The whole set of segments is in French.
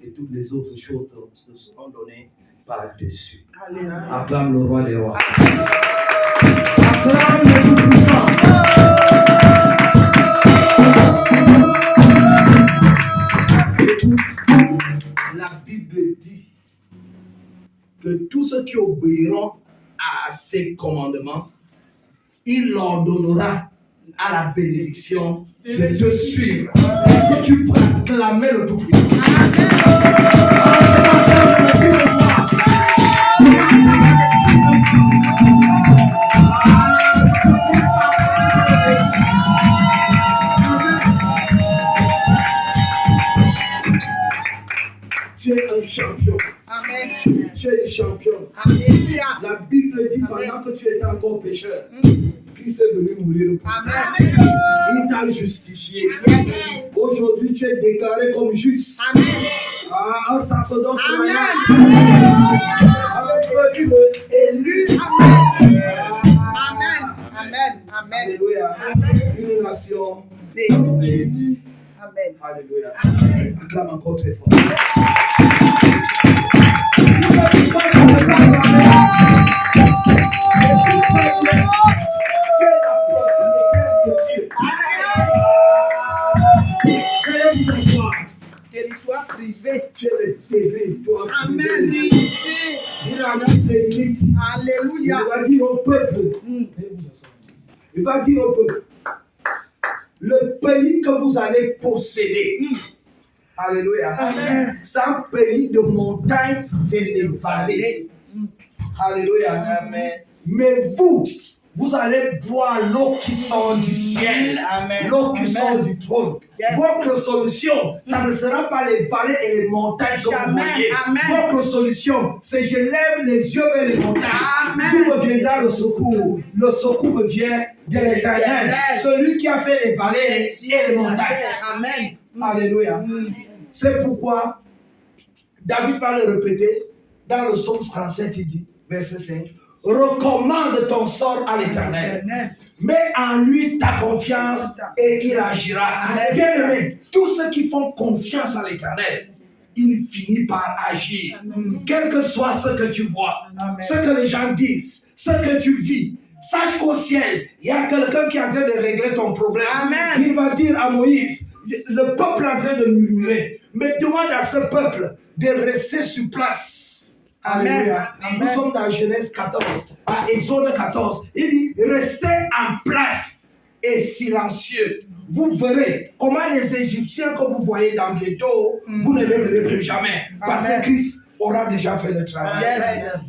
et toutes les autres choses se seront données par-dessus. Acclame le roi des rois. Acclame le Tout-Puissant. La Bible dit que tous ceux qui obéiront à ses commandements, il leur donnera à la bénédiction de te suivre. Que tu peux acclamer le Tout-Puissant. Tu es un champion. Amen. Tu es un champion. Amen. La Bible dit pendant que tu étais encore pécheur, Christ est venu mourir pour toi. Il t'a justifié. Aujourd'hui, tu es déclaré comme juste. Amen. Un sacerdoce royal. Élu. Amen. Amen. Amen. Alléluia. Une nation église. Amen. Alléluia. Acclame encore très fort. Quelle histoire privée. Tu es le TV, toi. Amen. Il en a des limites. Alléluia. Il va dire au peuple. Il va dire au peuple. Le pays que vous allez posséder. Alléluia. Amen. C'est un pays de montagnes et de vallées. Alléluia. Amen. Mais vous allez boire l'eau qui sort du ciel. Amen. L'eau qui sort du trône. Yes. Votre solution, ça ne sera pas les vallées et les montagnes que vous voyez. Amen. Votre solution, c'est je lève les yeux vers les montagnes. D'où me viendra le secours? Le secours me vient de l'Éternel. Celui qui a fait les vallées et les montagnes. Amen. Alléluia. C'est pourquoi David va le répéter dans le psaume 37, il dit, verset 5, recommande ton sort à l'Éternel. Mets en lui ta confiance et il agira. Bien aimé, tous ceux qui font confiance à l'Éternel, il finit par agir. Quel que soit ce que tu vois, ce que les gens disent, ce que tu vis, sache qu'au ciel, il y a quelqu'un qui est en train de régler ton problème. Amen. Il va dire à Moïse, le peuple est en train de murmurer, mais demande à ce peuple de rester sur place. Amen. Nous sommes dans Genèse 14, à Exode 14. Il dit, restez en place et silencieux. Vous verrez comment les Égyptiens que vous voyez dans le dos, vous ne les verrez plus jamais. Parce que Christ aura déjà fait le travail. Yes.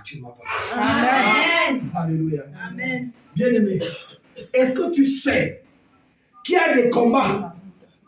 Tu m'as pas. Amen. Alléluia. Amen. Bien-aimé, est-ce que tu sais qu'il y a des combats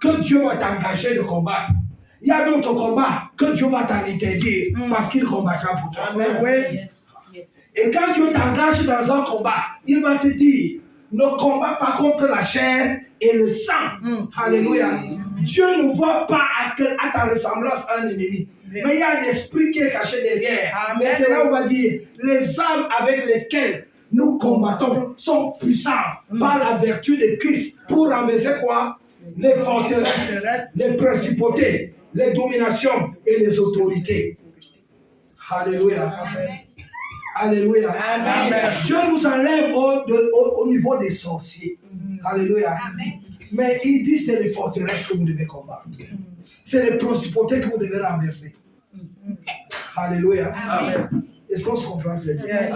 que Dieu va t'engager de combattre? Il y a d'autres combats que Dieu va t'interdire parce qu'il combattra pour toi. Amen. Oui. Et quand Dieu t'engage dans un combat, il va te dire, ne combat pas contre la chair et le sang. Alléluia. Dieu ne voit pas à ta ressemblance un ennemi. Mais il y a un esprit qui est caché derrière. Amen. Et c'est là où on va dire, les armes avec lesquelles nous combattons sont puissantes par la vertu de Christ pour ramasser quoi? Les forteresses, les principautés, les dominations et les autorités. Alléluia. Amen. Alléluia. Amen. Dieu nous enlève au niveau des sorciers. Alléluia. Amen. Mais il dit c'est les forteresses que vous devez combattre. C'est les principautés que vous devez renverser. Alléluia. Amen. Est-ce qu'on se comprend très bien? Yes.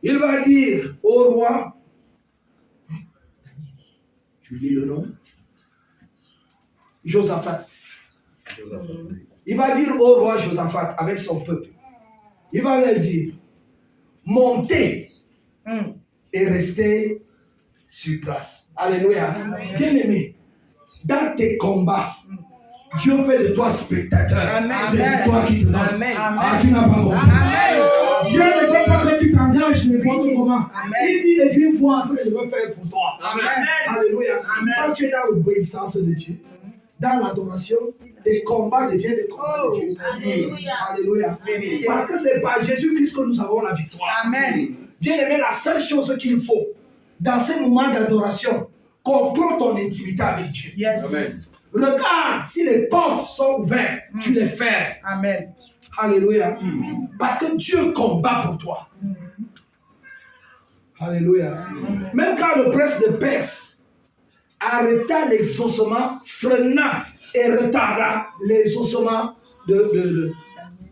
Il va dire au roi, tu lis le nom? Josaphat. Il va dire au roi Josaphat avec son peuple. Il va leur dire, montez et restez sur place. Alléluia. Bien-aimé, dans tes combats, Dieu fait de toi spectateur. Amen. C'est toi qui te donne. Ah, tu n'as pas compris. Amen. Dieu ne veut pas que tu t'engages n'importe comment. Il dit, et une fois, ce que je veux faire pour toi. Amen. Alléluia. Amen. Quand tu es dans l'obéissance de Dieu, dans l'adoration, tes combats deviennent des combats de Dieu. Alléluia. Parce que c'est par Jésus-Christ que nous avons la victoire. Amen. Bien aimé, la seule chose qu'il faut, dans ces moments d'adoration, comprends ton intimité avec Dieu. Yes. Amen. Regarde, si les portes sont ouvertes, tu les fermes. Amen. Alléluia. Parce que Dieu combat pour toi. Alléluia. Même quand le prince de Perse arrêta l'exaucement, freina et retarda l'exaucement de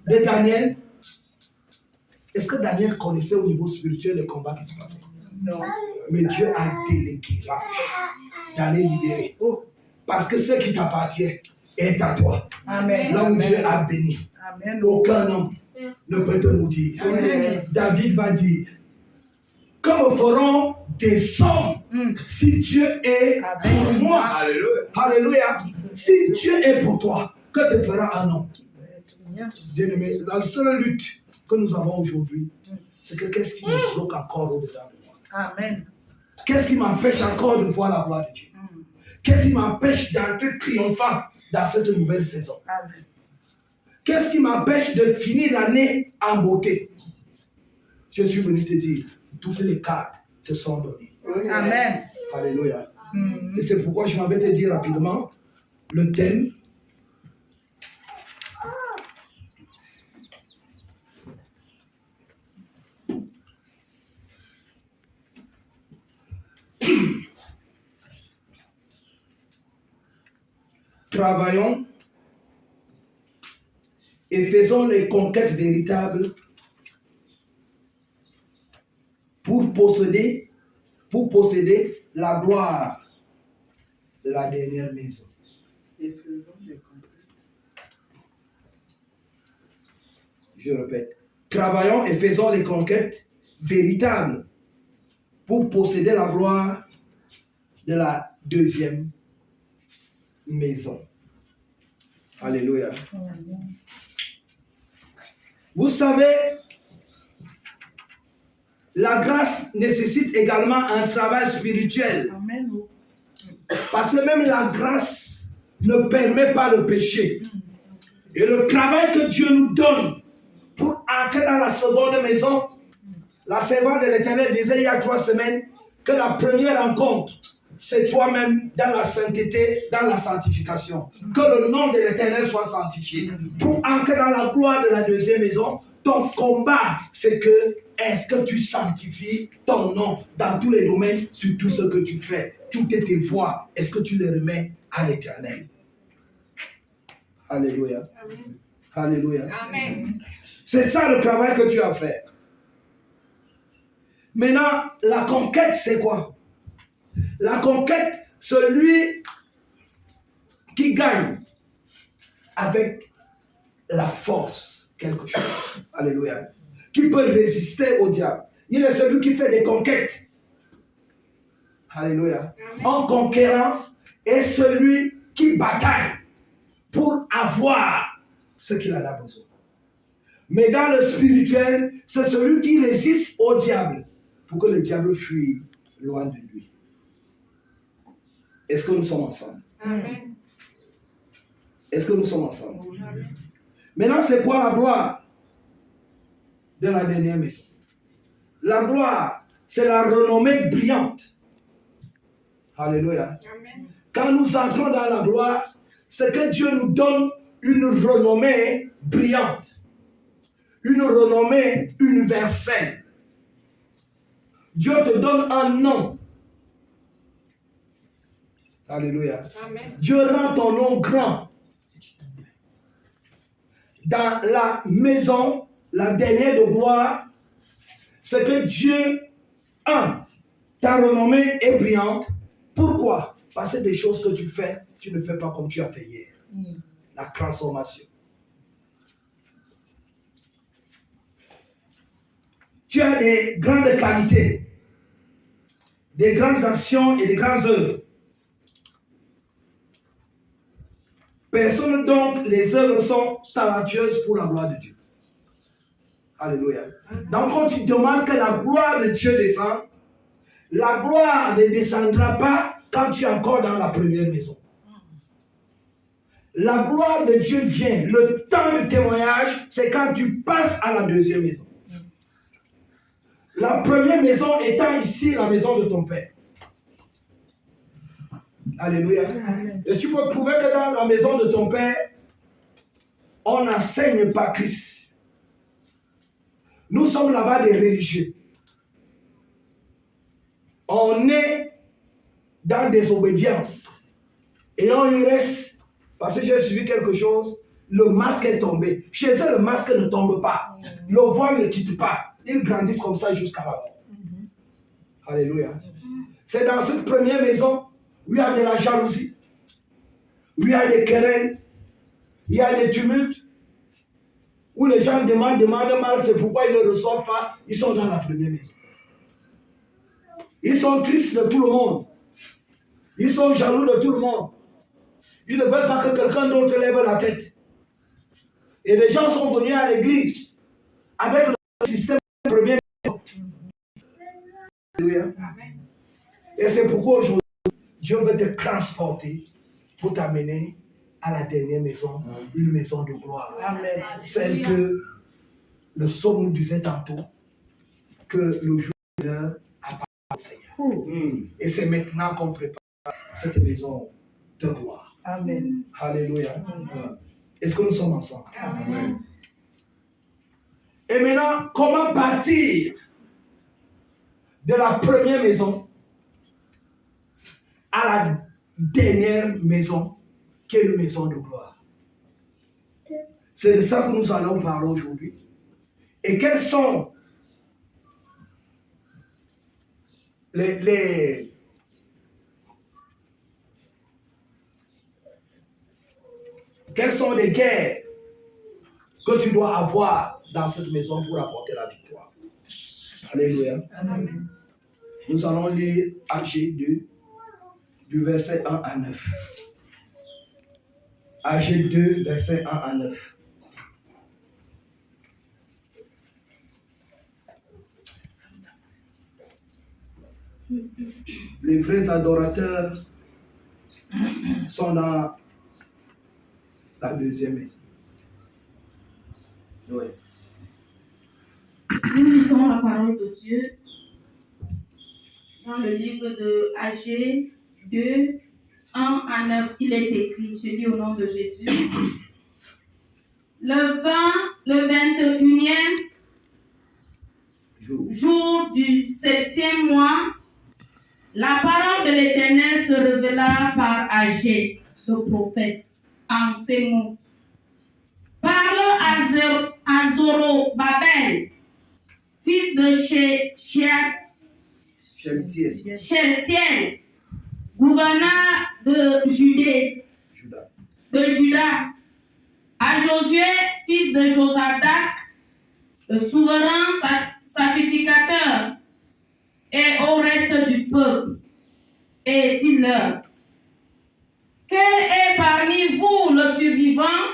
Daniel, est-ce que Daniel connaissait au niveau spirituel les combats qui se passaient? Non. Mais Dieu a délégué d'aller libérer. Parce que ce qui t'appartient est à toi. Amen. Là où Dieu a béni. Amen. Aucun homme ne peut te maudire. David va dire, que me feront des hommes si Dieu est pour moi? Alléluia. Alléluia. Si Dieu est pour toi, que te fera un homme? Bien-aimé, la seule lutte que nous avons aujourd'hui, c'est que qu'est-ce qui me bloque encore au-dedans de moi? Amen. Qu'est-ce qui m'empêche encore de voir la gloire de Dieu? Qu'est-ce qui m'empêche d'entrer triomphant dans cette nouvelle saison? Amen. Qu'est-ce qui m'empêche de finir l'année en beauté? Je suis venu te dire, toutes les cartes te sont données. Amen. Alléluia. Et c'est pourquoi je m'en vais te dire rapidement le thème. Travaillons et faisons les conquêtes véritables pour posséder la gloire de la dernière maison. Je répète, travaillons et faisons les conquêtes véritables pour posséder la gloire de la deuxième maison. Alléluia. Vous savez, la grâce nécessite également un travail spirituel. Amen. Parce que même la grâce ne permet pas le péché. Et le travail que Dieu nous donne pour entrer dans la seconde maison, la servante de l'Éternel disait il y a 3 semaines que la première rencontre, c'est toi-même dans la sainteté, dans la sanctification. Que le nom de l'Éternel soit sanctifié. Pour entrer dans la gloire de la deuxième maison, ton combat, c'est que est-ce que tu sanctifies ton nom dans tous les domaines, sur tout ce que tu fais, toutes tes voies, est-ce que tu les remets à l'Éternel? Alléluia. Amen. Alléluia. Amen. C'est ça le travail que tu as à faire. Maintenant, la conquête, c'est quoi? La conquête, celui qui gagne avec la force, quelque chose. Alléluia. Qui peut résister au diable. Il est celui qui fait des conquêtes. Alléluia. En conquérant est celui qui bataille pour avoir ce qu'il en a besoin. Mais dans le spirituel, c'est celui qui résiste au diable pour que le diable fuit loin de lui. Est-ce que nous sommes ensemble? Amen. Est-ce que nous sommes ensemble? Amen. Maintenant, c'est quoi la gloire de la dernière maison? La gloire, c'est la renommée brillante. Alléluia. Amen. Quand nous entrons dans la gloire, c'est que Dieu nous donne une renommée brillante. Une renommée universelle. Dieu te donne un nom. Alléluia. Amen. Dieu rend ton nom grand. Dans la maison, la dernière de gloire, c'est que Dieu, ta renommée est brillante. Pourquoi? Parce que des choses que tu fais, tu ne fais pas comme tu as fait hier. La transformation. Tu as des grandes qualités, des grandes actions et des grandes œuvres. Personne donc, les œuvres sont talentueuses pour la gloire de Dieu. Alléluia. Donc quand tu demandes que la gloire de Dieu descende, la gloire ne descendra pas quand tu es encore dans la première maison. La gloire de Dieu vient. Le temps de témoignage, c'est quand tu passes à la deuxième maison. La première maison étant ici la maison de ton père. Alléluia. Amen. Et tu peux prouver que dans la maison de ton père, on n'enseigne pas Christ. Nous sommes là-bas des religieux. On est dans des obédiences. Et on y reste, parce que j'ai suivi quelque chose, le masque est tombé. Chez eux, le masque ne tombe pas. Le voile ne quitte pas. Ils grandissent comme ça jusqu'à la mort. Alléluia. C'est dans cette première maison où il y a de la jalousie, où il y a des querelles, il y a des tumultes, où les gens demandent mal, c'est pourquoi ils ne reçoivent pas. Ils sont dans la première maison. Ils sont tristes de tout le monde. Ils sont jaloux de tout le monde. Ils ne veulent pas que quelqu'un d'autre lève la tête. Et les gens sont venus à l'église avec le système de la première maison. Alléluia. Et c'est pourquoi aujourd'hui, Dieu veut te transporter pour t'amener à la dernière maison, une maison de gloire. Amen. Celle que le psaume nous disait tantôt, que le jour de l'heure appartient au Seigneur. Et c'est maintenant qu'on prépare cette maison de gloire. Amen. Alléluia. Amen. Est-ce que nous sommes ensemble? Amen. Et maintenant, comment partir de la première maison à la dernière maison, qui est une maison de gloire? C'est de ça que nous allons parler aujourd'hui. Et quels sont quelles sont les guerres que tu dois avoir dans cette maison pour apporter la victoire? Alléluia. Amen. Nous allons lire Agé 2, du verset 1 à 9. Agé 2, verset 1 à 9. Les vrais adorateurs sont dans la deuxième maison. Oui. Nous lisons la parole de Dieu dans le livre de Agé 2, 1 à 9. Il est écrit, je lis au nom de Jésus. Le 21e jour du 7e mois, la parole de l'Éternel se révéla par Agé, le prophète, en ces mots. Parle à Zorobabel, fils de Shealtiel, gouverneur de Juda, à Josué, fils de Josadak, le souverain sacrificateur, et au reste du peuple, et dis-leur, quel est parmi vous le survivant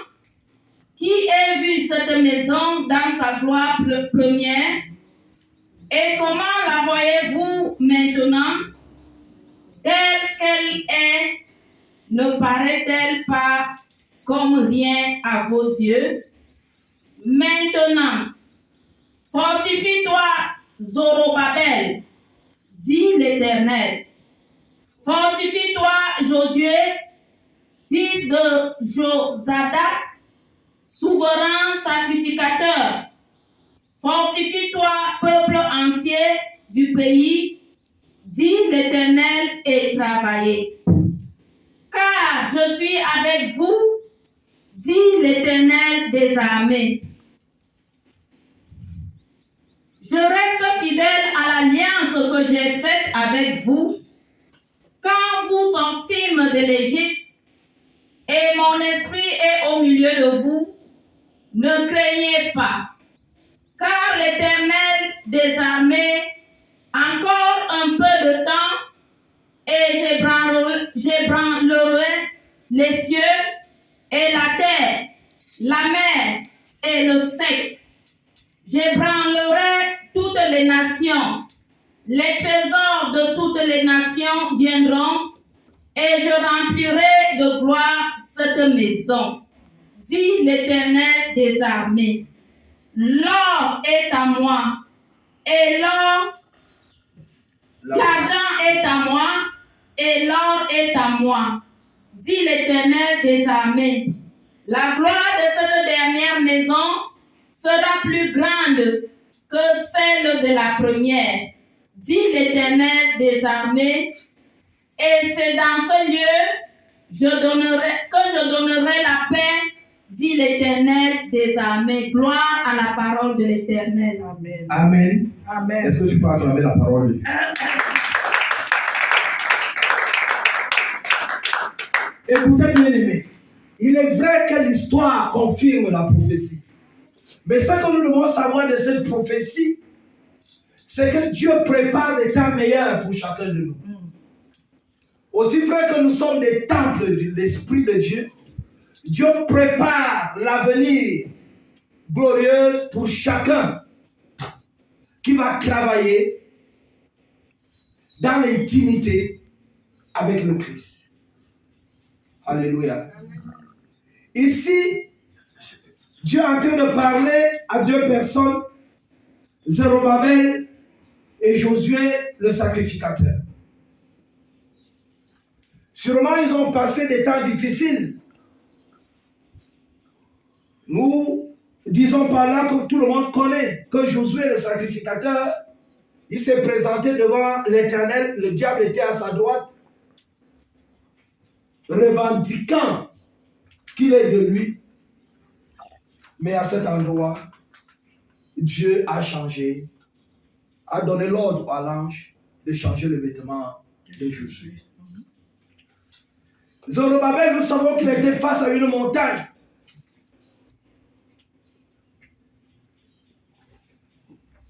qui ait vu cette maison dans sa gloire première, et comment la voyez-vous maintenant, telle qu'elle est, ne paraît-elle pas comme rien à vos yeux? Maintenant, fortifie-toi, Zorobabel, dit l'Éternel. Fortifie-toi, Josué, fils de Josadak, souverain sacrificateur. Fortifie-toi, peuple entier du pays, dit l'Éternel, et travaillez. Car je suis avec vous, dit l'Éternel des armées. Je reste fidèle à l'alliance que j'ai faite avec vous quand vous sortîmes de l'Égypte, et mon esprit est au milieu de vous. Ne craignez pas, car l'Éternel des armées, encore un peu de temps, et j'ébranlerai les cieux et la terre, la mer et le sec. J'ébranlerai toutes les nations. Les trésors de toutes les nations viendront, et je remplirai de gloire cette maison, dit l'Éternel des armées. L'or est à moi, et l'argent est à moi, et l'or est à moi, dit l'Éternel des armées. La gloire de cette dernière maison sera plus grande que celle de la première, dit l'Éternel des armées. Et c'est dans ce lieu que je donnerai la paix, dit l'Éternel des armées. Gloire à la parole de l'Éternel. Amen. Amen. Amen. Est-ce que tu peux acclamer la parole de Dieu? Écoutez bien aimé, il est vrai que l'histoire confirme la prophétie. Mais ce que nous devons savoir de cette prophétie, c'est que Dieu prépare des temps meilleurs pour chacun de nous. Aussi vrai que nous sommes des temples de l'Esprit de Dieu, Dieu prépare l'avenir glorieux pour chacun qui va travailler dans l'intimité avec le Christ. Alléluia. Ici, Dieu est en train de parler à deux personnes, Zorobabel et Josué le sacrificateur. Sûrement, ils ont passé des temps difficiles. Nous disons par là que tout le monde connaît que Josué le sacrificateur, il s'est présenté devant l'Éternel, le diable était à sa droite, revendiquant qu'il est de lui. Mais à cet endroit, Dieu a changé, a donné l'ordre à l'ange de changer le vêtement de Josué. Zorobabel, nous savons qu'il était face à une montagne.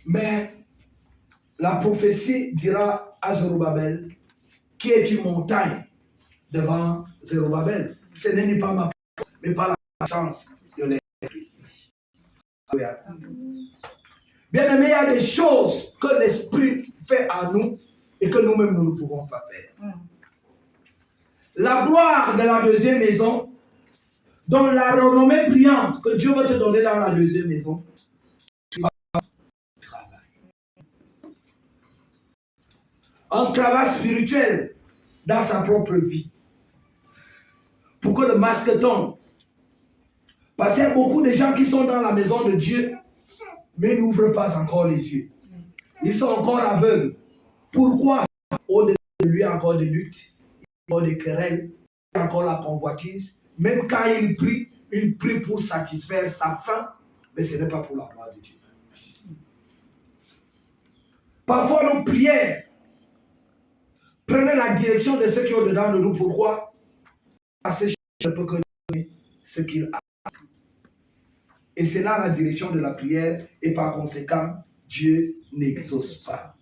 Mais la prophétie dira à Zorobabel qui est une montagne devant Zorobabel. Ce n'est pas ma force, mais par la puissance de l'Esprit. Bien aimé, il y a des choses que l'Esprit fait à nous et que nous-mêmes nous ne pouvons pas faire. La gloire de la deuxième maison, dont la renommée brillante que Dieu va te donner dans la deuxième maison, tu vas travailler. Un travail spirituel dans sa propre vie. Pour que le masque tombe. Parce qu'il y a beaucoup de gens qui sont dans la maison de Dieu, mais n'ouvrent pas encore les yeux. Ils sont encore aveugles. Pourquoi? Au-delà de lui, encore des luttes, encore des querelles, encore la convoitise. Même quand il prie pour satisfaire sa faim, mais ce n'est pas pour la gloire de Dieu. Parfois, nos prières prennent la direction de ceux qui ont dedans de nous. Pourquoi? Parce que je ne peux que donner ce qu'il a. Et c'est là la direction de la prière, et par conséquent, Dieu n'exauce pas.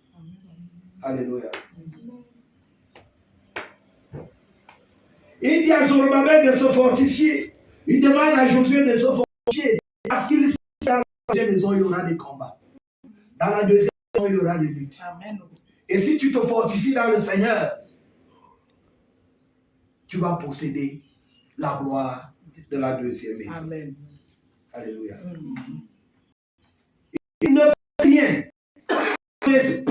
Alléluia. Il dit à Zorobabel de se fortifier. Il demande à Josué de se fortifier. Parce qu'il sait que dans la deuxième maison, il y aura des combats. Dans la deuxième maison, il y aura des luttes. Amen. Et si tu te fortifies dans le Seigneur, tu vas posséder la gloire de la deuxième maison. Amen. Alléluia. Il ne peut rien. L'Esprit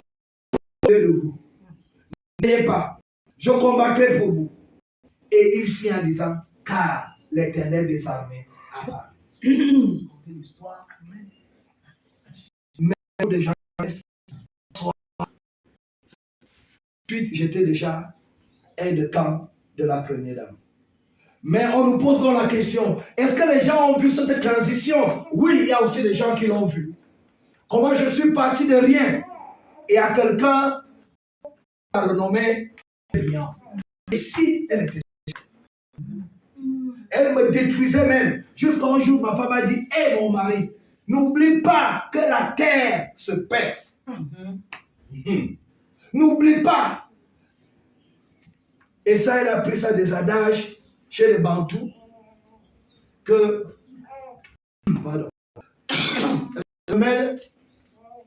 de vous. N'ayez pas. Je combattrai pour vous. Et il s'y en disant, car l'Éternel des armées a parlé. Une histoire. Mais des gens. Ensuite, j'étais déjà aide de camp de la première dame. Mais on nous pose donc la question, est-ce que les gens ont vu cette transition? Oui, il y a aussi des gens qui l'ont vu. Comment je suis parti de rien et à quelqu'un renommé brillant. Et si elle était... Elle me détruisait même. Jusqu'à un jour, ma femme a dit, hé mon mari, n'oublie pas que la terre se perce. N'oublie pas. Et ça, elle a pris ça des adages chez les Bantous que le maître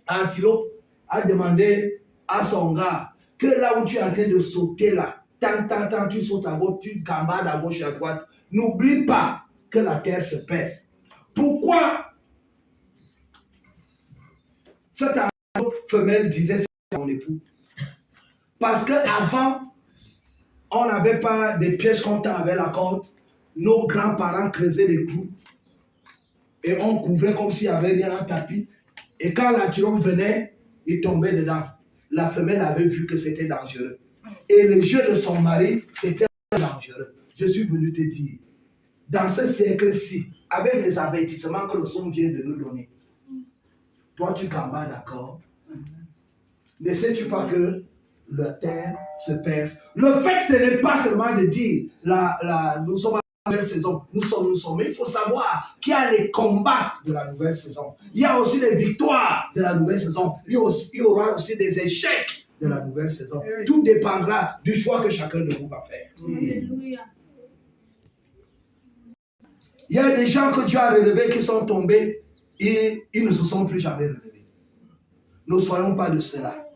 Antilope a demandé à son gars que là où tu es en train de sauter là, tant, tu sautes à gauche, tu gambades à gauche et à droite, n'oublie pas que la terre se perce. Pourquoi cette femelle disait ça à son époux? Parce qu'avant on n'avait pas des pièges qu'on tend avec la corde. Nos grands-parents creusaient des clous et on couvrait comme s'il y avait rien un tapis. Et quand l'antilope venait, il tombait dedans. La femelle avait vu que c'était dangereux. Et le jeu de son mari, c'était dangereux. Je suis venu te dire, dans ce siècle-ci, avec les avertissements que le son vient de nous donner, toi tu gambas, d'accord? Ne sais-tu pas que la terre se perce? Le fait, ce n'est pas seulement de dire, nous sommes à la nouvelle saison, nous sommes, mais il faut savoir qu'il y a les combats de la nouvelle saison. Il y a aussi les victoires de la nouvelle saison. Il y aura aussi des échecs de la nouvelle saison. Tout dépendra du choix que chacun de vous va faire. Alléluia. Il y a des gens que Dieu a relevés qui sont tombés et ils ne se sont plus jamais relevés. Ne soyons pas de cela.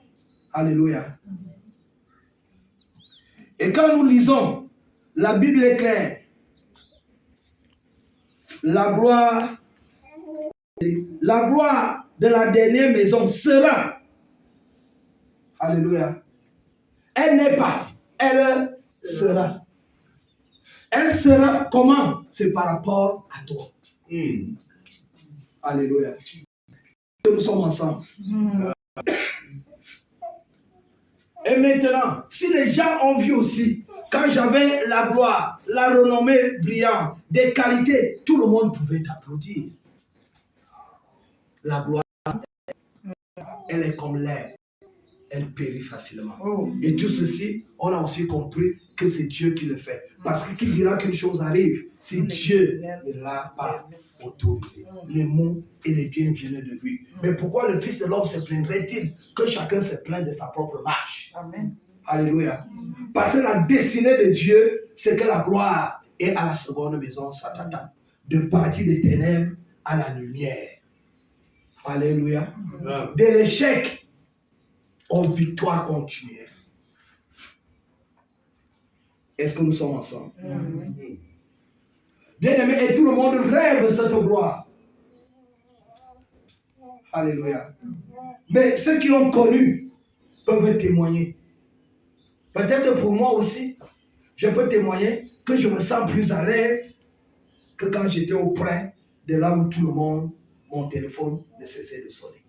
Alléluia. Et quand nous lisons, la Bible est claire. La gloire de la dernière maison sera. Alléluia. Elle n'est pas, elle sera. Elle sera comment? C'est par rapport à toi. Alléluia. Nous sommes ensemble. Et maintenant, si les gens ont vu aussi, quand j'avais la gloire, la renommée brillante, des qualités, tout le monde pouvait t'applaudir. La gloire, elle est comme l'air. Elle périt facilement. Et tout ceci, on a aussi compris que c'est Dieu qui le fait. Parce que qui dira qu'une chose arrive si Dieu ne l'a pas autorisé? Les mots et les biens viennent de lui. Mais pourquoi le Fils de l'homme se plaindrait-il que chacun se plaint de sa propre marche? Amen. Alléluia. Parce que la destinée de Dieu, c'est que la gloire est à la seconde maison, Satan. De partir des ténèbres à la lumière. Alléluia. De l'échec en victoire continuelle. Est-ce que nous sommes ensemble? Bien-aimés, et tout le monde rêve cette gloire. Alléluia. Mais ceux qui l'ont connu peuvent témoigner. Peut-être pour moi aussi, je peux témoigner que je me sens plus à l'aise que quand j'étais auprès de là où tout le monde, mon téléphone ne cessait de sonner.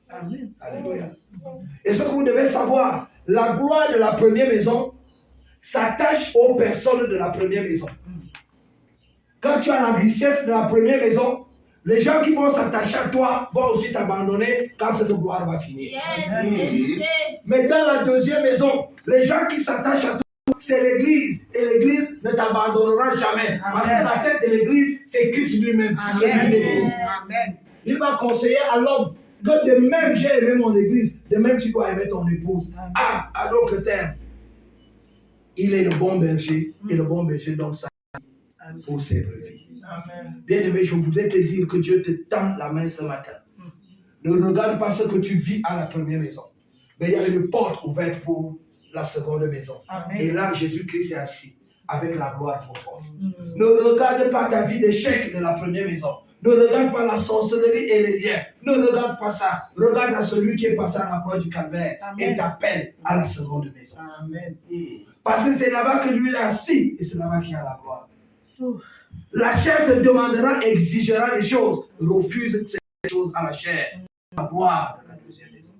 Amen. Alléluia. Et ce que vous devez savoir, la gloire de la première maison s'attache aux personnes de la première maison. Quand tu as la richesse de la première maison, les gens qui vont s'attacher à toi vont aussi t'abandonner quand cette gloire va finir. Yes. Mais dans la deuxième maison, les gens qui s'attachent à toi, c'est l'église. Et l'église ne t'abandonnera jamais. Amen. Parce que la tête de l'église, c'est Christ lui-même. Amen. Il va conseiller à l'homme que de même j'ai aimé mon église, de même tu dois aimer ton épouse. Amen. Ah, à d'autres termes, il est le bon berger et le bon berger donne sa vie pour ses brebis. Bien-aimé, je voudrais te dire que Dieu te tend la main ce matin. Ne regarde pas ce que tu vis à la première maison, mais il y a une porte ouverte pour la seconde maison. Amen. Et là, Jésus-Christ est assis avec la gloire pour toi. Ne regarde pas ta vie d'échec de la première maison. Ne regarde pas la sorcellerie et les liens. Ne regarde pas ça. Regarde à celui qui est passé à la croix du calvaire. Amen. Et t'appelle à la seconde maison. Amen. Parce que c'est là-bas que lui est assis et c'est là-bas qu'il y a la gloire. La chair te demandera, exigera des choses. Refuse ces choses à la chair. La gloire de la deuxième maison.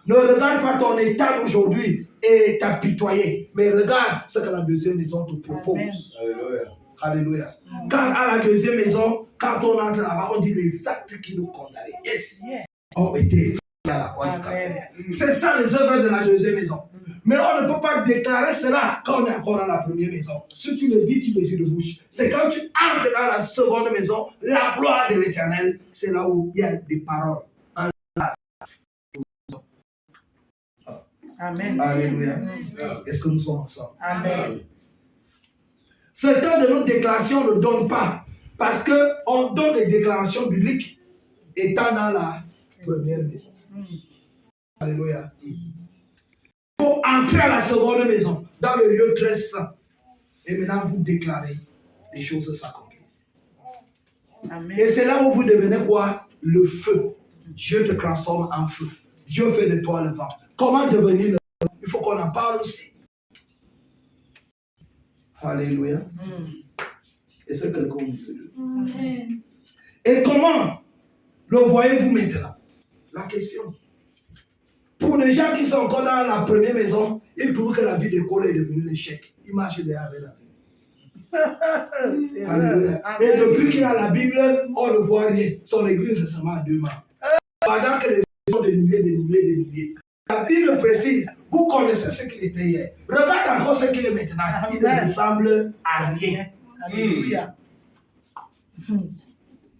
Ne regarde pas ton état d'aujourd'hui et t'apitoyer. Mais regarde ce que la deuxième maison te propose. Alléluia. Alléluia. Quand à la deuxième maison, quand on entre là-bas, on dit les actes qui nous condamnent. Yes. Ont été faits à la croix du calvaire. C'est ça les œuvres de la deuxième maison. Mais on ne peut pas déclarer cela quand on est encore dans la première maison. Si tu le dis de bouche. C'est quand tu entres dans la seconde maison, la gloire de l'Éternel, c'est là où il y a des paroles. Amen. Alléluia. Est-ce que nous sommes ensemble? Amen. Certains de nos déclarations ne donnent pas. Parce qu'on donne des déclarations bibliques étant dans la première maison. Alléluia. Pour entrer à la seconde maison, dans le lieu très saint. Et maintenant, vous déclarez, les choses s'accomplissent. Et c'est là où vous devenez quoi? Le feu. Dieu te transforme en feu. Dieu fait de toi le vent. Comment devenir le vent? Il faut qu'on en parle aussi. Alléluia. Et c'est quelqu'un de Dieu. Et comment le voyez-vous maintenant? La question. Pour les gens qui sont encore dans la première maison, ils trouvent que la vie d'école est devenue l'échec. Ils marchent derrière avec la Bible. Alléluia. Et depuis qu'il a la Bible, on ne voit rien. Son église est seulement à 2 membres. Pendant que les gens sont des milliers. La Bible précise, vous connaissez ce qu'il était hier. Regarde encore ce qu'il est maintenant. Il ne ressemble à rien. Alléluia.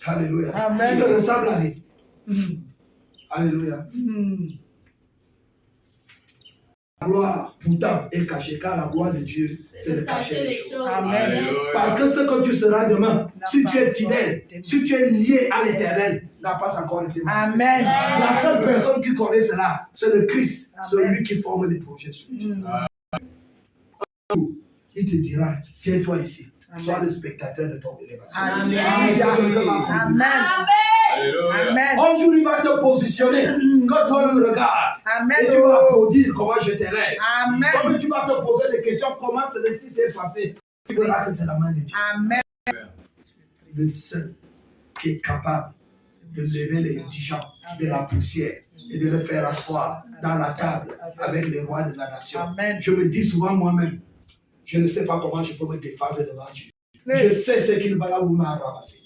Alléluia. Amen. Tu ne ressembles à rien. Alléluia. La gloire, pourtant, est cachée, car la gloire de Dieu, c'est de cacher les choses. Amen. Parce que ce que tu seras demain, si tu es fidèle, si tu es lié à l'Éternel, n'a pas encore été manifesté. Amen. La seule personne qui connaît cela, c'est le Christ, celui qui forme les projets sur lui. Il te dira, tiens-toi ici, sois le spectateur de ton élévation. Amen. Amen. Amen. Un jour, il va te positionner quand on me regarde. Amen. Et tu vas applaudir comment je t'élève. Amen. Comme tu vas te poser des questions, comment ceci s'est passé. Tu verras que c'est la main de Dieu. Amen. Le seul qui est capable de lever les indigents de la poussière et de les faire asseoir dans la table avec les rois de la nation. Amen. Je me dis souvent moi-même, je ne sais pas comment je peux me défendre devant Dieu. Je sais ce qu'il va vous ramasser.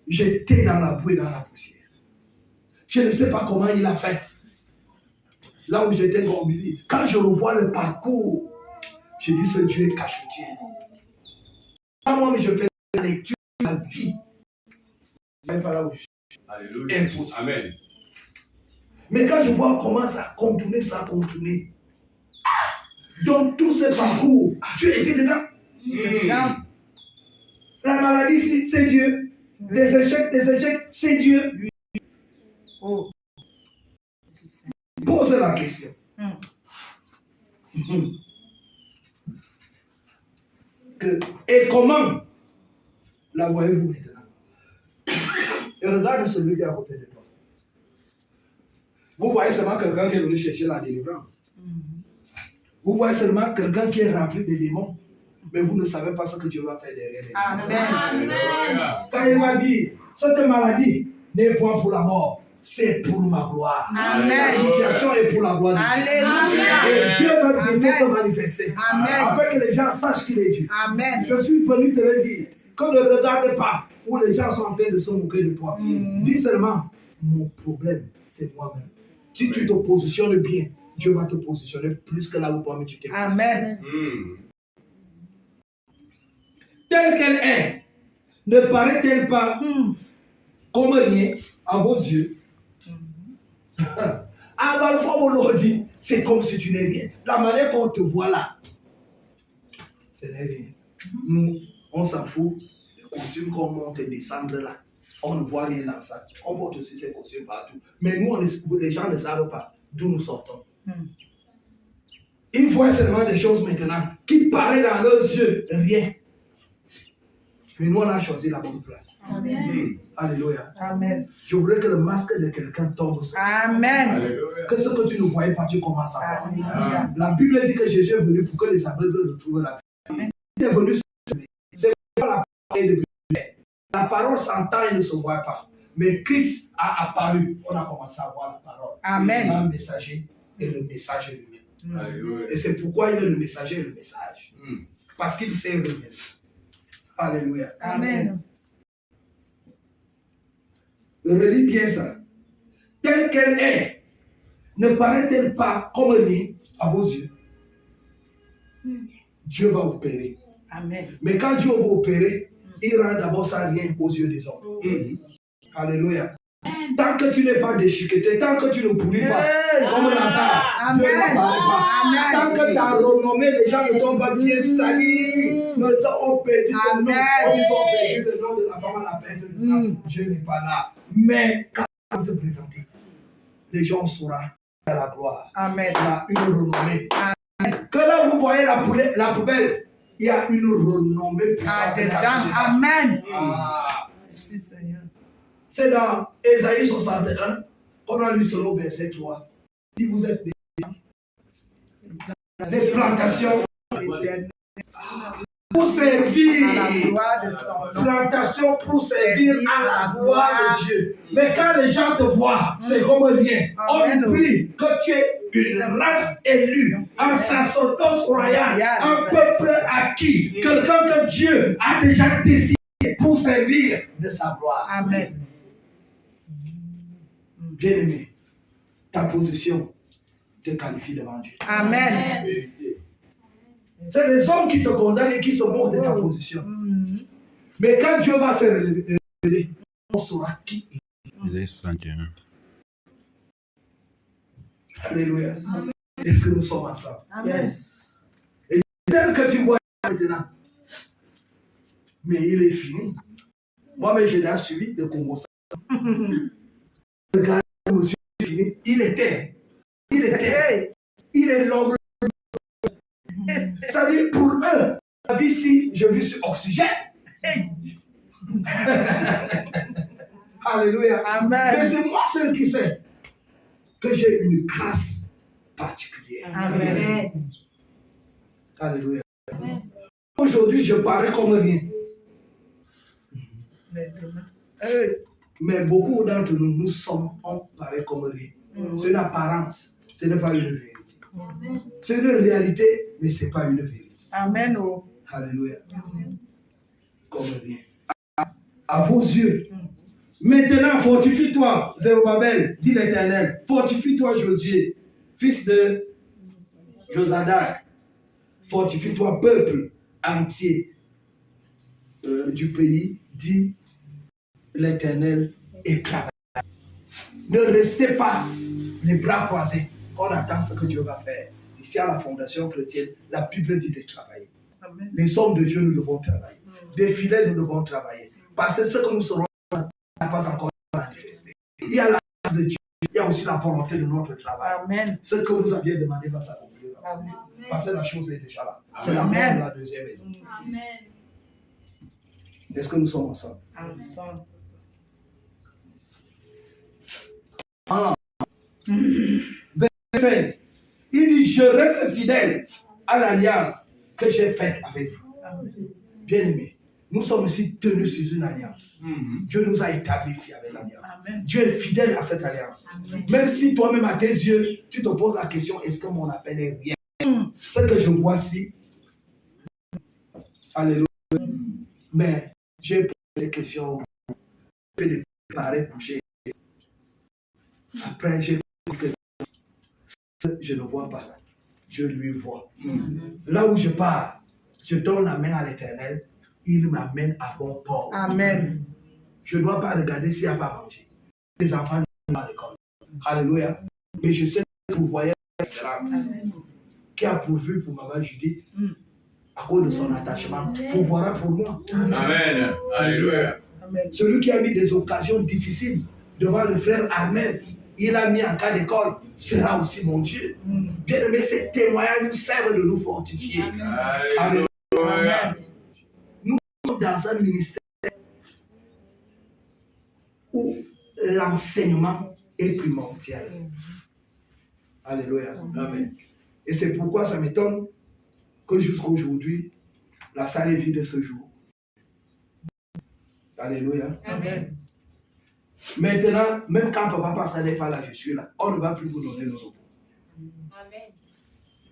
J'étais dans la boue et dans la poussière. Je ne sais pas comment il a fait. Là où j'étais mobilisé. Quand je revois le parcours, je dis ce Dieu est cachetier. Quand moi je fais la lecture de la vie, je ne pas là où je suis. Alléluia. Impossible. Amen. Mais quand je vois comment ça a continué, donc tout ce parcours, Dieu était dedans. La maladie, c'est Dieu. Des échecs, c'est Dieu. Oh. Pose la question. Et comment la voyez-vous maintenant? Et regarde celui qui est à côté de toi. Vous voyez seulement quelqu'un qui est venu chercher la délivrance. Vous voyez seulement quelqu'un qui est rempli de démons. Mais vous ne savez pas ce que Dieu va faire derrière les Amen. Quand il va dire, cette maladie n'est point pour la mort, c'est pour ma gloire. Amen. La situation est pour la gloire de Dieu. Alléluia. Et Dieu va bientôt Amen. se manifester. Amen. Afin que les gens sachent qu'il est Dieu. Amen. Je suis venu te le dire. Quand ne regarde pas où les gens sont en train de se moquer de toi. Dis seulement, mon problème, c'est moi-même. Si tu te positionnes bien, Dieu va te positionner plus que là où toi-même tu t'es. Amen. Telle qu'elle est, ne paraît-elle pas comme rien à vos yeux? Ah, bah, le fois où on dit, c'est comme si tu n'es rien. La manière qu'on te voit là, ce n'est rien. Nous, on s'en fout des costumes qu'on monte et descendre là. On ne voit rien dans ça. On porte aussi ces costumes partout. Mais nous, les gens ne savent pas d'où nous sortons. Ils voient seulement des choses maintenant qui paraissent dans leurs yeux rien. Mais nous, on a choisi la bonne place. Amen. Alléluia. Amen. Je voudrais que le masque de quelqu'un tombe. Amen. Alléluia. Que ce que tu ne voyais pas, tu commences à voir. Alléluia. La Bible dit que Jésus est venu pour que les aveugles retrouvent la vie. Il est venu se lever. C'est pourquoi la parole est devenue claire. La parole s'entend et ne se voit pas. Mais Christ a apparu. On a commencé à voir la parole. Amen. Un messager et le message lui-même. Alléluia. Et c'est pourquoi il est le messager et le message. Parce qu'il sait revenir. Alléluia. Amen. Relis bien ça. Telle qu'elle est, ne paraît-elle pas comme rien à vos yeux? Dieu va opérer. Amen. Mais quand Dieu va opérer, il rend d'abord ça rien aux yeux des hommes. Alléluia. Tant que tu n'es pas déchiqueté, tant que tu ne pourris pas, comme Lazare, Dieu ne parle pas. Amen. Tant que tu as renommé, les gens ne t'ont pas bien sali. Nous ont perdu ton nom. Amen. Ils ont perdu le nom de la femme à la perte de sang. Dieu n'est pas là. Mais quand il va se présenter, les gens sauront à la gloire. Amen. Il y a une renommée. Que là, vous voyez la poubelle, il y a une renommée puissante. Dedans. Amen. Ah. Merci Seigneur. C'est dans Ésaïe 61, qu'on a lu selon verset 3. Si vous êtes des plantations. pour servir. à la gloire de son nom. Plantation pour servir à la gloire de Dieu. Mais quand les gens te voient, c'est comme rien. On oublie que tu es une race élue, un sacerdoce royal, un peuple acquis, quelqu'un que Dieu a déjà décidé pour servir de sa gloire. Amen. Bien-aimé, ta position te qualifie devant Dieu. Amen. C'est les hommes qui te condamnent et qui se moquent de ta position. Mais quand Dieu va se révéler, on saura qui il est. Isaïe 61. Alléluia. Est-ce que nous sommes ensemble? Yes. Et tel que tu vois maintenant, mais il est fini. Moi-même, je l'ai suivi de Congo. Regardez, monsieur, fini. Il est l'homme. C'est-à-dire, pour eux, la vie ici, je vis sur oxygène. Alléluia. Amen. Mais c'est moi seul qui sais que j'ai une grâce particulière. Amen. Alléluia. Aujourd'hui, je parais comme rien. Mais beaucoup d'entre nous, nous sommes, on paraît comme rien. C'est une apparence, ce n'est pas une vérité. C'est une réalité, mais ce n'est pas une vérité. Amen. Alléluia. Comme rien. À vos yeux. Maintenant, fortifie-toi, Zérubabel, dit l'Éternel. Fortifie-toi, Josué, fils de Josadak. Fortifie-toi, peuple entier du pays, dit l'Éternel, et travaille. Ne restez pas les bras croisés. On attend ce que Dieu va faire. Ici à la Fondation chrétienne, la Bible dit de travailler. Amen. Les hommes de Dieu, nous devons travailler. Des fidèles, nous devons travailler. Parce que ce que nous serons n'a pas encore manifesté. Il y a la grâce de Dieu, il y a aussi la volonté de notre travail. Amen. Ce que vous aviez demandé va s'accomplir. Parce que la chose est déjà là. C'est la mort de la deuxième maison. Amen. Est-ce que nous sommes ensemble? Ensemble. 25. Il dit, je reste fidèle à l'alliance que j'ai faite avec vous. Bien-aimés, nous sommes ici tenus sur une alliance. Dieu nous a établis ici avec l'alliance. Dieu est fidèle à cette alliance. Amen. Même si toi-même à tes yeux, tu te poses la question, est-ce que mon appel est rien? Ce que je vois ici, alléluia. Mais j'ai posé des questions, je vais les préparer, coucher. Après, j'ai compris que je ne vois pas. Dieu lui voit. Là où je pars, je donne la main à l'Éternel, il m'amène à bon port. Amen. Je ne dois pas regarder s'il n'y a pas à manger. Les enfants ne vont pas à l'école. Alléluia. Mais je sais que vous voyez l'excellence qui a pourvu pour maman Judith à cause de son attachement, pourvoira pour moi. Amen. Alléluia. Celui qui a mis des occasions difficiles devant le frère Ahmed, il a mis en cas d'école, sera aussi mon Dieu. Bien aimé, ces témoignages nous servent de nous fortifier. Alléluia. Amen. Nous sommes dans un ministère où l'enseignement est primordial. Alléluia. Amen. Et c'est pourquoi ça m'étonne que jusqu'à aujourd'hui, la salle est vide ce jour. Alléluia. Amen. Maintenant, même quand papa Pascal n'est pas là, je suis là. On ne va plus vous donner le repos. Amen.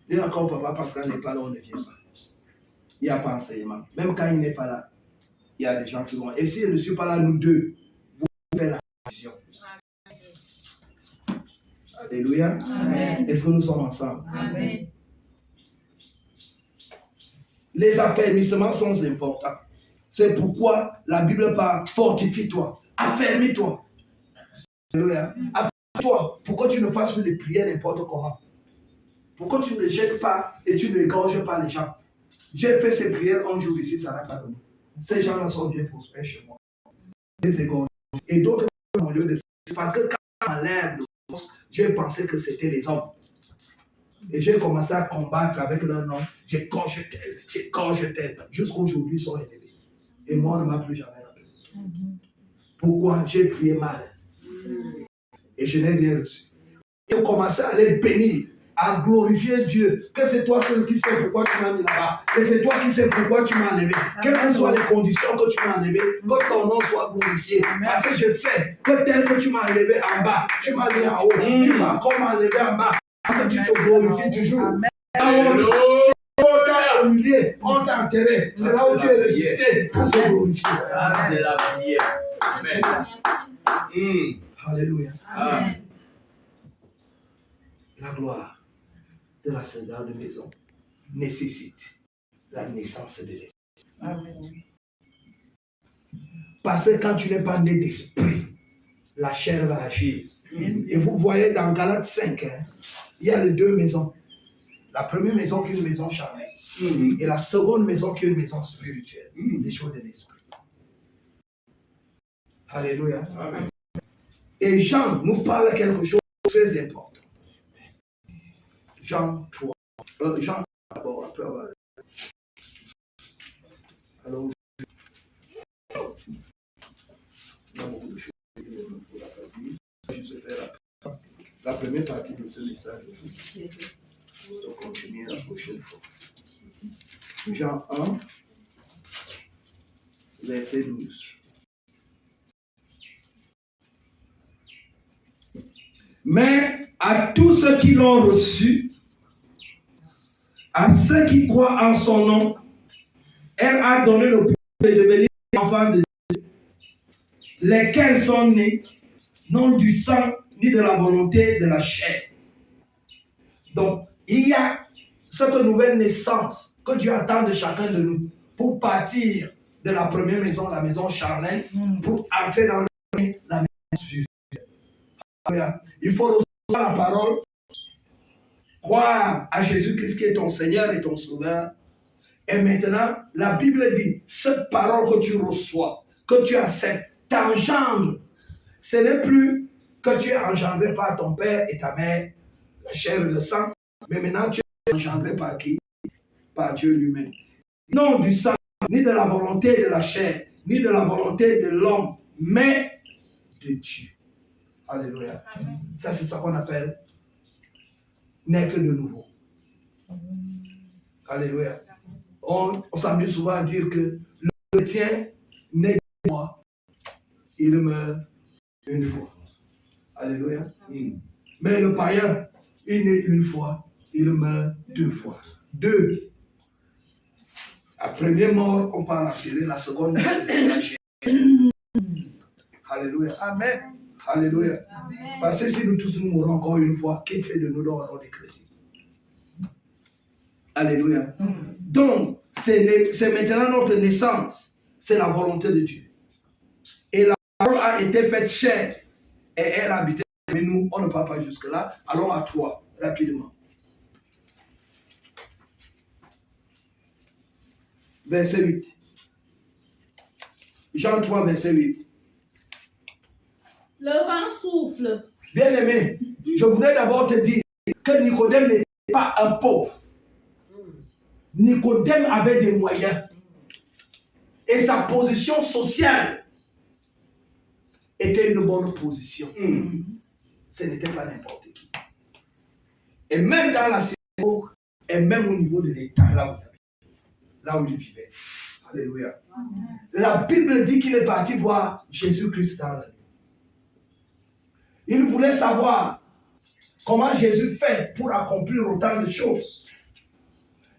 Et là, quand papa Pascal n'est pas là, on ne vient pas. Il n'y a pas enseignement. Même quand il n'est pas là, il y a des gens qui vont. Et si je ne suis pas là, nous deux, vous faites la vision. Alléluia. Amen. Est-ce que nous sommes ensemble? Amen. Les affermissements sont importants. C'est pourquoi la Bible parle, fortifie-toi, affermis-toi. Alléluia. Affermis-toi. Pourquoi tu ne fasses plus les prières n'importe comment? Pourquoi tu ne jettes pas et tu ne égorges pas les gens? J'ai fait ces prières un jour ici, ça n'a pas donné. Ces gens-là sont bien prospères chez moi. Les égorges. Et d'autres, au lieu de ça, parce que quand on enlève le poste, j'ai pensé que c'était les hommes. Et j'ai commencé à combattre avec leur nom. J'égorge tel. Jusqu'aujourd'hui, ils sont élevés. Et moi, on ne m'a plus jamais rappelé. Pourquoi? J'ai prié mal. Et je n'ai rien reçu. J'ai commencé à les bénir. à glorifier Dieu, que c'est toi seul qui sais pourquoi tu m'as mis là-bas, que c'est toi qui sais pourquoi tu m'as enlevé, quelles que soient les conditions que tu m'as enlevé, que ton nom soit glorifié. Parce que je sais que tel que tu m'as enlevé en bas, tu m'as mis en haut, tu m'as comme enlevé en bas, parce que tu te glorifies toujours. On t'a humilié, on t'a enterré, c'est là où tu es ressuscité pour se glorifier. C'est la prière. Amen. Alléluia. Amen. La gloire de la Seigneur de maison nécessite la naissance de l'esprit. Amen. Parce que quand tu n'es pas né d'esprit, la chair va agir. Et vous voyez dans Galates 5, il y a les deux maisons. La première maison qui est une maison charnelle. Et la seconde maison qui est une maison spirituelle. Les choses de l'esprit. Alléluia. Amen. Et Jean nous parle quelque chose de très important. Jean 3. Jean d'abord, après on va... Alors, il y a beaucoup de choses pour la partie. Je vais faire la première partie de ce message. Donc, continuer la prochaine fois. Jean 1, verset 12. Mais à tous ceux qui l'ont reçu, à ceux qui croient en son nom, elle a donné le pouvoir de devenir enfants de Dieu, lesquels sont nés, non du sang, ni de la volonté de la chair. Donc, il y a cette nouvelle naissance que Dieu attend de chacun de nous pour partir de la première maison, la maison charnelle, pour entrer dans la maison spirituelle. Il faut recevoir la parole, croire à Jésus-Christ qui est ton Seigneur et ton Sauveur. Et maintenant, la Bible dit, cette parole que tu reçois, que tu acceptes, t'engendre. Ce n'est plus que tu es engendré par ton père et ta mère, la chair et le sang, mais maintenant tu es engendré par qui? Par Dieu lui-même. Non du sang, ni de la volonté de la chair, ni de la volonté de l'homme, mais de Dieu. Alléluia. Amen. Ça, c'est ça qu'on appelle naître de nouveau. Alléluia. On s'amuse souvent à dire que le chrétien naît de moi, il meurt une fois. Alléluia. Mais le païen, il naît une fois, il meurt deux fois. Deux. La première mort, on parle d'enterrer, la seconde, c'est la chair. Alléluia. Amen. Alléluia. Amen. Parce que si nous tous nous mourons encore une fois, qui fait de nous alors des chrétiens? Alléluia. Donc, c'est maintenant notre naissance. C'est la volonté de Dieu. Et la parole a été faite chair. Et elle habitait. Mais nous, on ne part pas jusque-là. Allons à 3, rapidement. Verset 8. Jean 3, verset 8. Le vent souffle. Bien-aimé, je voudrais d'abord te dire que Nicodème n'était pas un pauvre. Nicodème avait des moyens. Et sa position sociale était une bonne position. Ce n'était pas n'importe qui. Et même dans la synagogue, et même au niveau de l'État, là où il vivait. Alléluia. La Bible dit qu'il est parti voir Jésus-Christ dans la vie. Il voulait savoir comment Jésus fait pour accomplir autant de choses.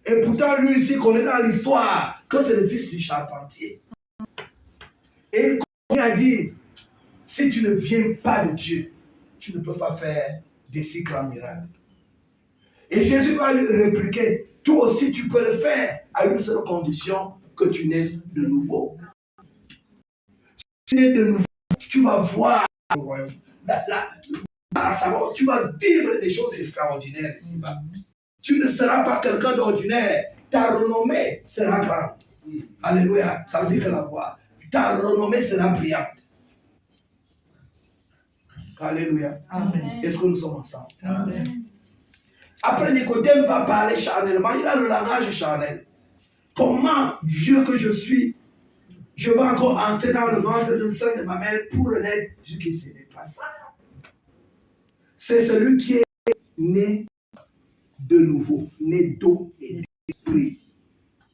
Et pourtant, lui ici connaît dans l'histoire que c'est le fils du charpentier. Et il a dit, si tu ne viens pas de Dieu, tu ne peux pas faire des si grands miracles. Et Jésus va lui répliquer, toi aussi tu peux le faire à une seule condition, que tu naisses de nouveau. Si tu nais de nouveau, tu vas voir le royaume. Tu vas vivre des choses extraordinaires ici-bas. Tu ne seras pas quelqu'un d'ordinaire. Ta renommée sera grande. Alléluia. Ça veut dire que la voix. Ta renommée sera brillante. Alléluia. Amen. Est-ce que nous sommes ensemble? Amen. Après, Nicodème va parler charnellement. Il a le langage charnel. Comment, vieux que je suis, je vais encore entrer dans le ventre de sein de ma mère pour naître? Ce n'est pas ça. C'est celui qui est né de nouveau, né d'eau et d'esprit.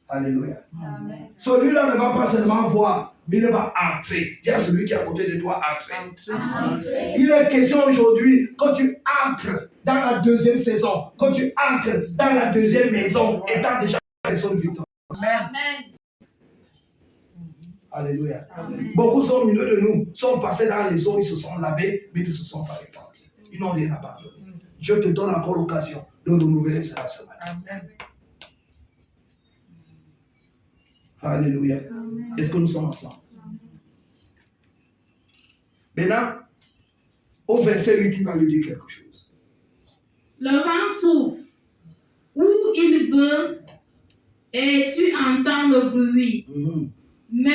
Alléluia. Amen. Celui-là ne va pas seulement voir, mais il va entrer. Dis à celui qui est à côté de toi, entrer. Entrez. Il est question aujourd'hui, quand tu entres dans la deuxième saison, quand tu entres dans la deuxième maison, étant déjà personne victoire. Amen. Alléluia. Amen. Beaucoup sont au milieu de nous, sont passés dans les eaux, ils se sont lavés, mais ils ne se sont pas repentis. Ils n'ont rien abandonné. Dieu te donne encore l'occasion de renouveler cela ce matin. Amen. Alléluia. Est-ce que nous sommes ensemble? Maintenant, au verset 8, il va lui dire quelque chose. Le vent souffle où il veut et tu entends le bruit, mais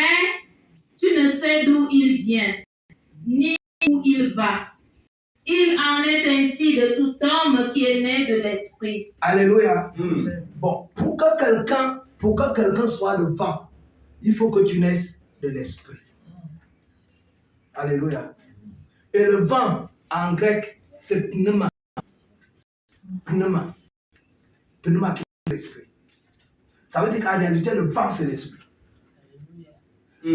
tu ne sais d'où il vient, ni où il va. Il en est ainsi de tout homme qui est né de l'esprit. Alléluia. Bon, pour que quelqu'un soit le vent, il faut que tu naisses de l'esprit. Alléluia. Et le vent, en grec, c'est pneuma. Pneuma. Pneuma qui est l'esprit. Ça veut dire qu'en réalité, le vent, c'est l'esprit.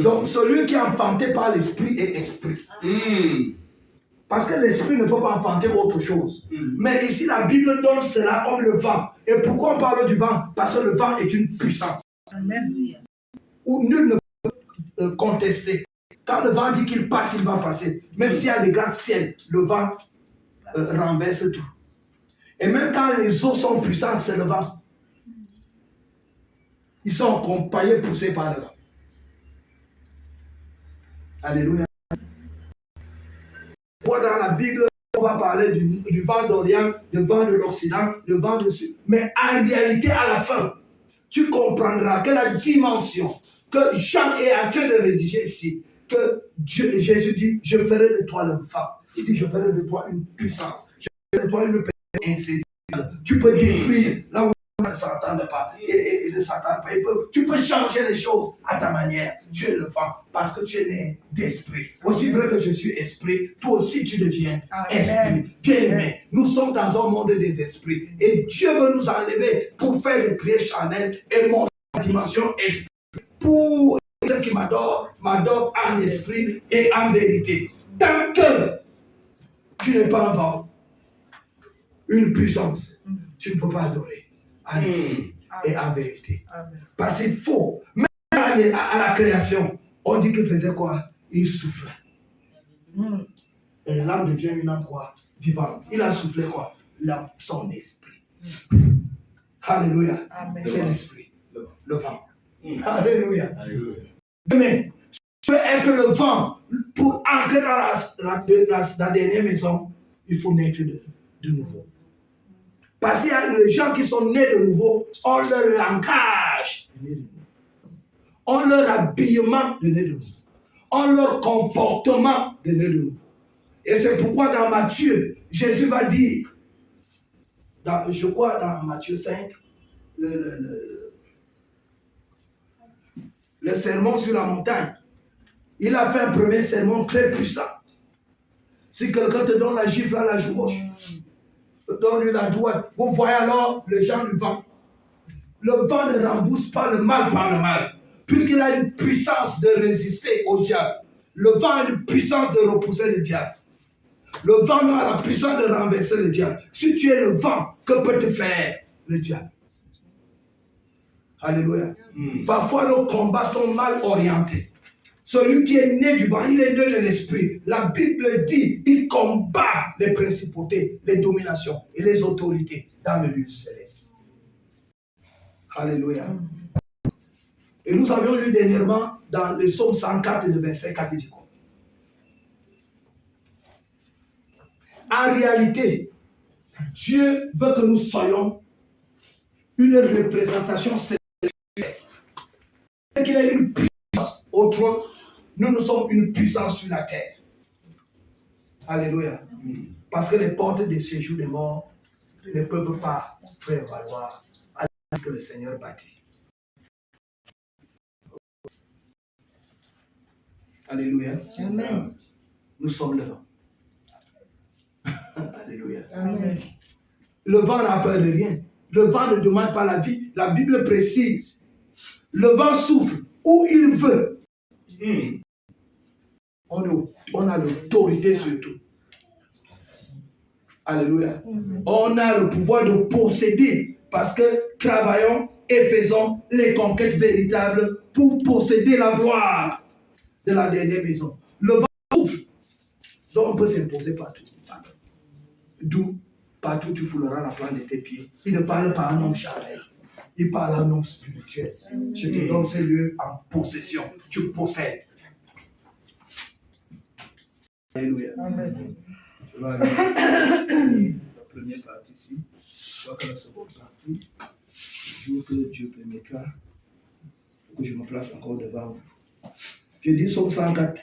Donc, celui qui est enfanté par l'esprit est esprit. Parce que l'esprit ne peut pas enfanter autre chose. Mais ici, la Bible donne cela comme le vent. Et pourquoi on parle du vent? Parce que le vent est une puissance. Amen. Où nul ne peut contester. Quand le vent dit qu'il passe, il va passer. Même s'il y a des grands ciels, le vent renverse tout. Et même quand les eaux sont puissantes, c'est le vent. Ils sont accompagnés, poussés par le vent. Alléluia. Dans la Bible, on va parler du vent d'Orient, du vent de l'Occident, du vent de Sud. Mais en réalité, à la fin, tu comprendras que la dimension que Jean est en train de rédiger ici, que Jésus dit, je ferai de toi le vent. Il dit, je ferai de toi une puissance. Je ferai de toi une paix insaisissable. Tu peux détruire là où on ne s'entend pas et ne s'entend pas. Tu peux changer les choses à ta manière. Tu es le vent parce que tu es né d'esprit. Aussi vrai que je suis esprit, toi aussi tu deviens esprit. Bien-aimé, nous sommes dans un monde des esprits et Dieu veut nous enlever pour faire des prières charnelles et monter la dimension esprit. Pour ceux qui m'adorent en esprit et en vérité. Tant que tu n'es pas un vent, une puissance, tu ne peux pas adorer en esprit et en vérité. Parce qu'il faut, même à la création, on dit qu'il faisait quoi? Il soufflait. Et l'âme devient une âme quoi? Vivante. Il a soufflé quoi? Son esprit. Alléluia. C'est l'esprit. Le vent. Alléluia. Mais tu peux être le vent pour entrer dans la dernière maison, il faut naître de nouveau. Parce qu'il y a les gens qui sont nés de nouveau, ont leur langage de né de nouveau, ont leur habillement de né de nouveau, ont leur comportement de né de nouveau. Et c'est pourquoi dans Matthieu, Jésus va dire, je crois dans Matthieu 5, le sermon sur la montagne, il a fait un premier sermon très puissant. Si quelqu'un te donne la gifle à la joue gauche, donne-lui la droite. Vous voyez alors les gens du vent. Le vent ne rembourse pas le mal par le mal, puisqu'il a une puissance de résister au diable. Le vent a une puissance de repousser le diable. Le vent a la puissance de renverser le diable. Si tu es le vent, que peut te faire le diable? Alléluia. Parfois, nos combats sont mal orientés. Celui qui est né du vent, il est né de l'esprit. La Bible dit, il combat les principautés, les dominations et les autorités dans le lieu céleste. Alléluia. Et nous avions lu dernièrement dans le psaume 104, le verset 4, il dit quoi? En réalité, Dieu veut que nous soyons une représentation céleste. Qu'il ait une puissance au trône, nous sommes une puissance sur la terre. Alléluia. Parce que les portes des séjours des morts ne peuvent pas prévaloir à ce que le Seigneur bâtit. Alléluia. Amen. Nous sommes le vent. Alléluia. Amen. Le vent n'a peur de rien. Le vent ne demande pas la vie. La Bible précise. Le vent souffle où il veut. On a l'autorité sur tout. Alléluia. On a le pouvoir de posséder parce que travaillons et faisons les conquêtes véritables pour posséder la gloire de la dernière maison. Le vent souffle. Donc on peut s'imposer partout. D'où partout tu fouleras la plante de tes pieds. Il ne parle pas à un homme charnel. Il parle à un homme spirituel. Je te donne ces lieux en possession. Tu possèdes. Alléluia. Amen. Je vais aller la première partie ici. Je vois que la seconde partie, je veux que Dieu permettra que je me place encore devant vous. Je dis Somme 104.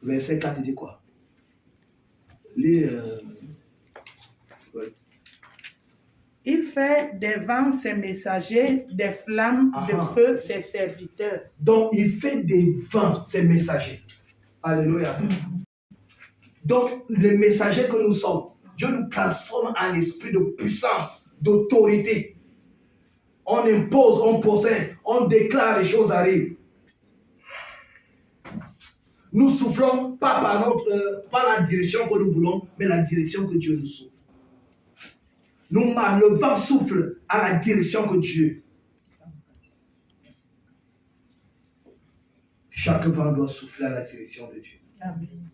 Verset 4, il dit quoi? Il fait des vents ses messagers, des flammes de feu ses serviteurs. Donc, il fait des vents ses messagers. Alléluia. Donc, les messagers que nous sommes, Dieu nous transforme en esprit de puissance, d'autorité. On impose, on possède, on déclare, les choses arrivent. Nous soufflons pas par la direction que nous voulons, mais la direction que Dieu nous souffle. Le vent souffle à la direction que Dieu. Chaque vent doit souffler à la direction de Dieu. Amen.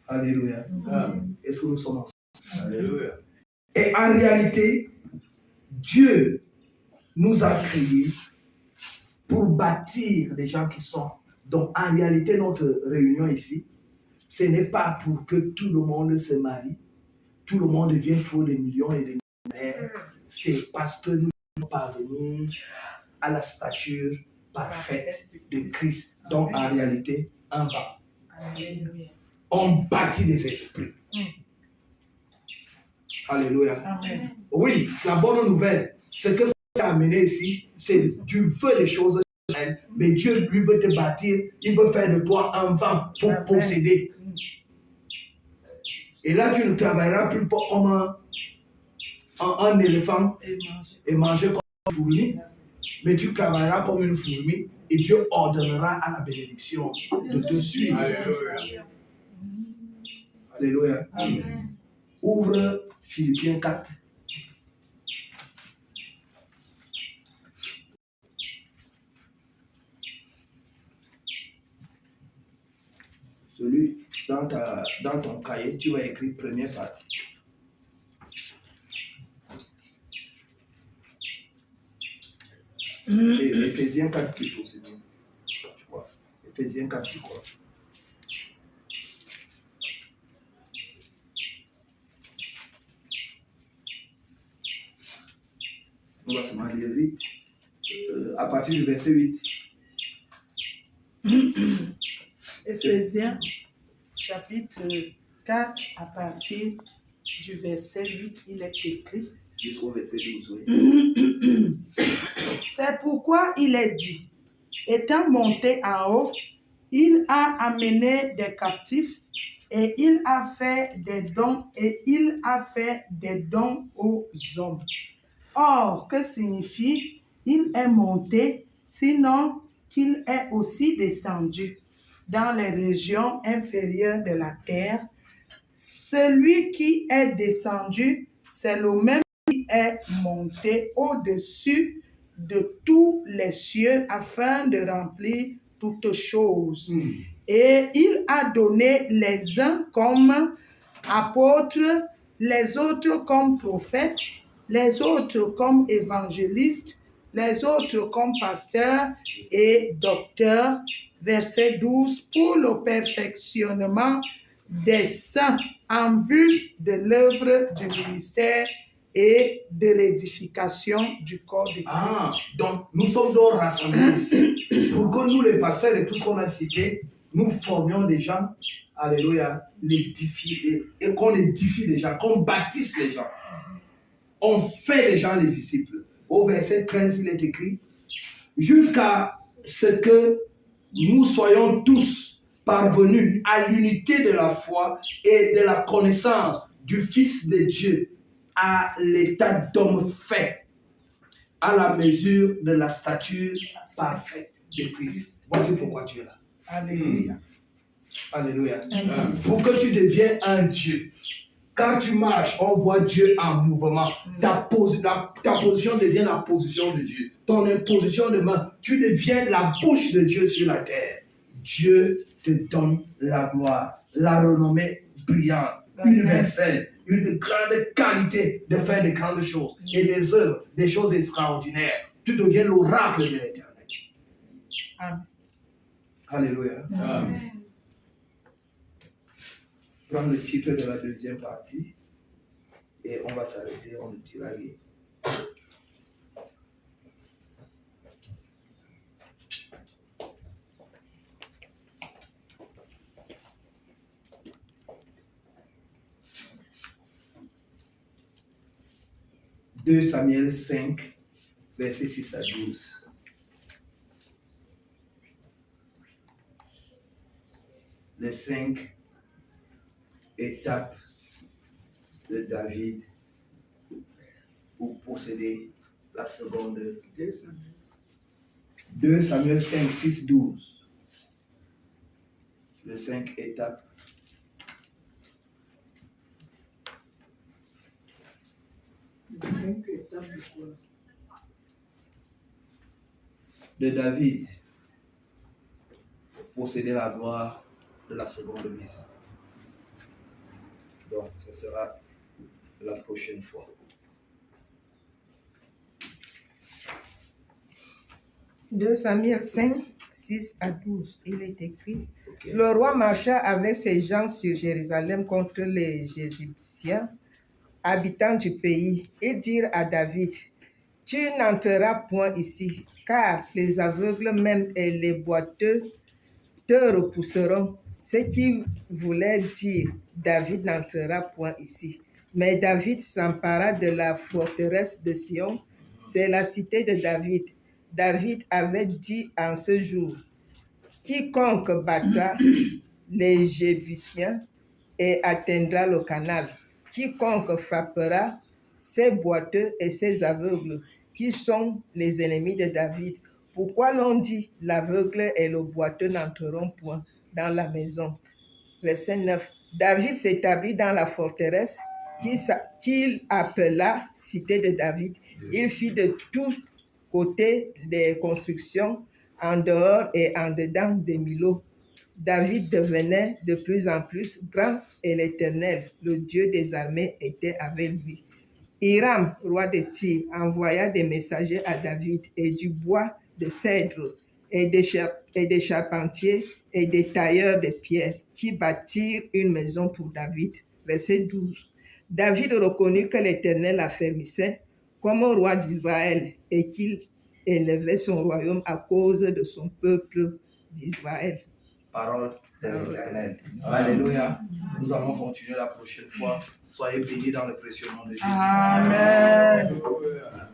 Alléluia. Est-ce que nous sommes ensemble? Alléluia. Et en réalité, Dieu nous a créés pour bâtir les gens qui sont. Donc, en réalité, notre réunion ici, ce n'est pas pour que tout le monde se marie, tout le monde devienne trop de millions et de millionnaires. C'est parce que nous sommes parvenus à la stature parfaite de Christ. Donc, en réalité, en bas, on bâtit des esprits. Alléluia. Amen. Oui, la bonne nouvelle, c'est que ça a amené ici, c'est Dieu veut les choses, mais Dieu lui veut te bâtir, il veut faire de toi un vent pour posséder. Et là, tu ne travailleras plus comme un éléphant et manger comme une fourmi, mais tu travailleras comme une fourmi et Dieu ordonnera à la bénédiction de te suivre. Alléluia. Alléluia. Amen. Ouvre Philippiens 4. Celui dans ton cahier, tu vas écrire première partie. Et Éphésiens 4 plutôt, c'est bien. Je crois. Éphésiens 4, je crois. On va seulement lire vite. À partir du verset 8. Éphésiens, chapitre 4, à partir du verset 8, il est écrit. Jusqu'au verset 12, oui. C'est pourquoi il est dit, étant monté en haut, il a amené des captifs et il a fait des dons aux hommes. Or, que signifie il est monté, sinon qu'il est aussi descendu dans les régions inférieures de la terre? Celui qui est descendu, c'est le même qui est monté au-dessus de tous les cieux afin de remplir toutes choses. Et il a donné les uns comme apôtres, les autres comme prophètes, les autres comme évangélistes, les autres comme pasteurs et docteurs. Verset 12, pour le perfectionnement des saints en vue de l'œuvre du ministère et de l'édification du corps de Christ. Donc nous sommes donc rassemblés ici pour que nous, les pasteurs et tout ce qu'on a cité, nous formions des gens, alléluia, et qu'on édifie les gens, qu'on baptise les gens. On fait les gens les disciples. Au verset 13, il est écrit, jusqu'à ce que nous soyons tous parvenus à l'unité de la foi et de la connaissance du Fils de Dieu, à l'état d'homme fait, à la mesure de la stature parfaite de Christ. Voici pourquoi tu es là. Alléluia. Alléluia. Pour que tu deviennes un Dieu. Quand tu marches, on voit Dieu en mouvement. Ta position devient la position de Dieu. Ton imposition de main, tu deviens la bouche de Dieu sur la terre. Dieu te donne la gloire, la renommée brillante, universelle, une grande qualité de faire de grandes choses et des œuvres, des choses extraordinaires. Tu deviens l'oracle de l'Éternel. Amen. Alléluia. Amen. Prends le titre de la deuxième partie et on va s'arrêter, on le dira rien. « 2 Samuel 5, versets 6 à 12. Les 5 étapes de David pour posséder la seconde. 2 Samuel 5, 6, 12. Les 5 étapes. De David pour posséder la gloire de la seconde maison. Donc, ce sera la prochaine fois. De Samuel 5, 6 à 12, il est écrit: Le roi marcha avec ses gens sur Jérusalem contre les Égyptiens, habitants du pays. Ils dirent à David: Tu n'entreras point ici, car les aveugles même et les boiteux te repousseront. Ce qui voulait dire: David n'entrera point ici. Mais David s'empara de la forteresse de Sion, c'est la cité de David. David avait dit en ce jour: Quiconque battra les Jébusiens et atteindra le canal, quiconque frappera ces boiteux et ces aveugles, qui sont les ennemis de David. Pourquoi l'on dit: L'aveugle et le boiteux n'entreront point dans la maison? Verset 9. David s'établit dans la forteresse qu'il appela cité de David. Il fit de tous côtés des constructions en dehors et en dedans des îlots. David devenait de plus en plus grand et l'Éternel, le Dieu des armées, était avec lui. Hiram, roi de Tyr, envoya des messagers à David et du bois de cèdre et des charpentiers et des tailleurs de pierre qui bâtirent une maison pour David. Verset 12. David reconnut que l'Éternel affermissait comme roi d'Israël et qu'il élevait son royaume à cause de son peuple d'Israël. Parole de l'Éternel. Alléluia. Nous allons continuer la prochaine fois. Soyez bénis dans le précieux nom de Jésus. Amen. Alléluia.